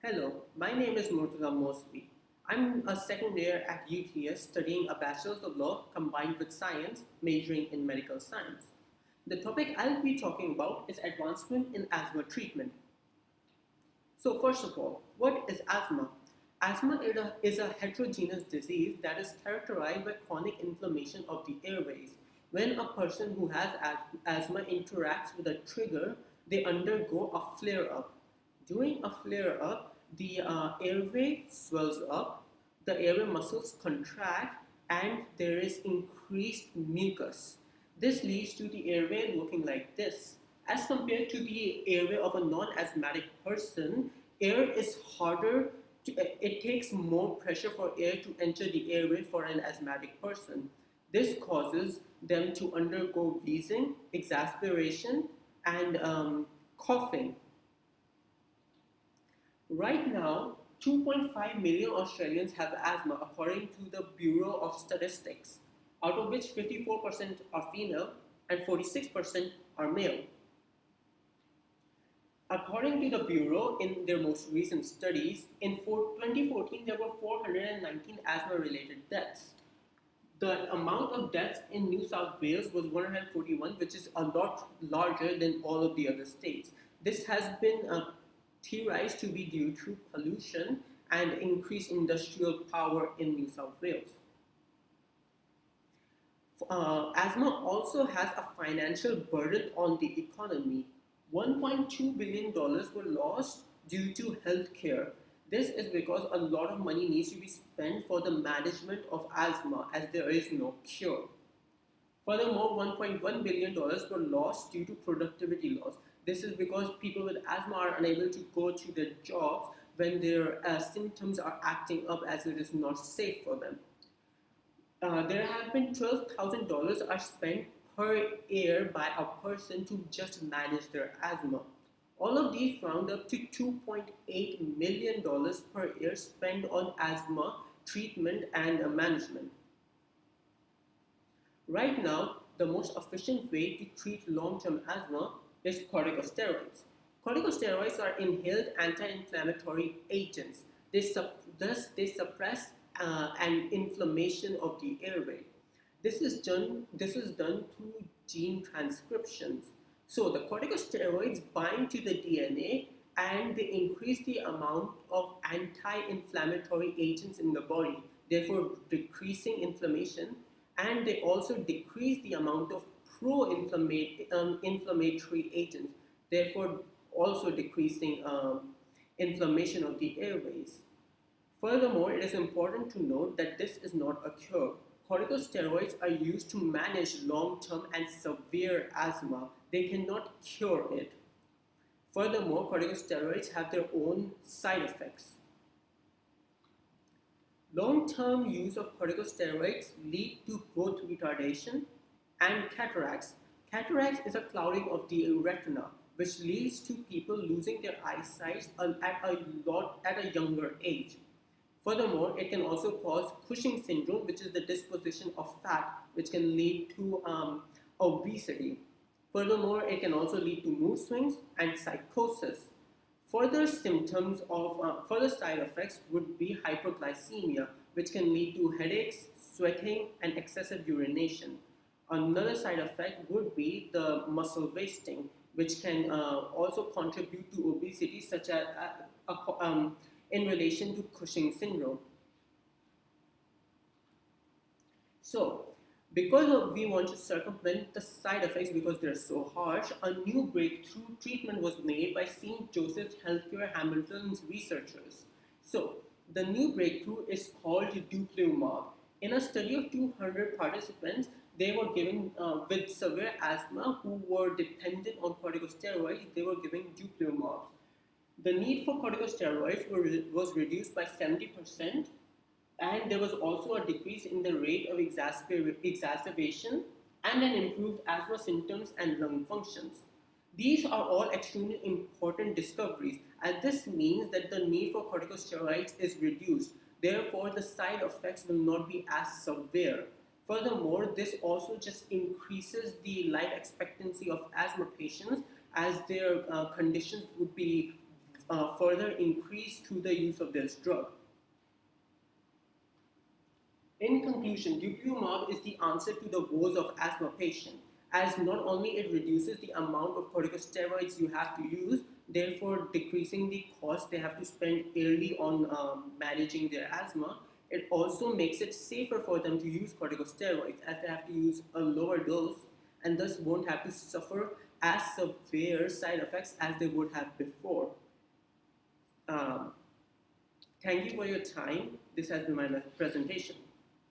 Hello, my name is Murtaza Mosby. I'm a second year at UTS studying a Bachelor's of Law combined with science, majoring in medical science. The topic I'll be talking about is advancement in asthma treatment. So, first of all, what is asthma? Asthma is a heterogeneous disease that is characterized by chronic inflammation of the airways. When a person who has asthma interacts with a trigger, they undergo a flare up. During a flare up, the airway swells up, the airway muscles contract, and there is increased mucus. This leads to the airway looking like this. As compared to the airway of a non asthmatic person, air is harder. It takes more pressure for air to enter the airway for an asthmatic person. This causes them to undergo wheezing, exasperation, and coughing. Right now, 2.5 million Australians have asthma according to the Bureau of Statistics, out of which 54% are female and 46% are male. According to the Bureau, in their most recent studies, in 2014 there were 419 asthma related deaths. The amount of deaths in New South Wales was 141, which is a lot larger than all of the other states. This has been theorized to be due to pollution and increased industrial power in New South Wales. Asthma also has a financial burden on the economy. $1.2 billion were lost due to healthcare. This is because a lot of money needs to be spent for the management of asthma as there is no cure. Furthermore, $1.1 billion were lost due to productivity loss. This is because people with asthma are unable to go to their jobs when their symptoms are acting up as it is not safe for them. There have been $12,000 are spent per year by a person to just manage their asthma. All of these round up to $2.8 million per year spent on asthma treatment and management. Right now, the most efficient way to treat long-term asthma is corticosteroids. Corticosteroids are inhaled anti-inflammatory agents. Thus, they suppress an inflammation of the airway. This is done through gene transcriptions. So the corticosteroids bind to the DNA and they increase the amount of anti-inflammatory agents in the body, therefore decreasing inflammation, and they also decrease the amount of pro-inflammatory agents, therefore also decreasing inflammation of the airways. Furthermore, it is important to note that this is not a cure. Corticosteroids are used to manage long-term and severe asthma. They cannot cure it. Furthermore, corticosteroids have their own side effects. Long-term use of corticosteroids lead to growth retardation and cataracts. Cataracts is a clouding of the retina, which leads to people losing their eyesight at a younger age. Furthermore, it can also cause Cushing syndrome, which is the disposition of fat, which can lead to obesity. Furthermore, it can also lead to mood swings and psychosis. Further side effects would be hyperglycemia, which can lead to headaches, sweating, and excessive urination. Another side effect would be the muscle wasting, which can also contribute to obesity, such as in relation to Cushing syndrome. So, we want to circumvent the side effects because they're so harsh, a new breakthrough treatment was made by St. Joseph's Healthcare Hamilton's researchers. So, the new breakthrough is called dupilumab. In a study of 200 participants, they were given with severe asthma who were dependent on corticosteroids, they were given dupilumab. The need for corticosteroids was reduced by 70%, and there was also a decrease in the rate of exacerbation and an improved asthma symptoms and lung functions. These are all extremely important discoveries, as this means that the need for corticosteroids is reduced. Therefore, the side effects will not be as severe. Furthermore, this also just increases the life expectancy of asthma patients as their conditions would be further increase through the use of this drug. In conclusion, dupilumab is the answer to the woes of asthma patients, as not only it reduces the amount of corticosteroids you have to use, therefore decreasing the cost they have to spend yearly on managing their asthma, it also makes it safer for them to use corticosteroids as they have to use a lower dose and thus won't have to suffer as severe side effects as they would have before. Um, Thank you for your time. This has been my presentation.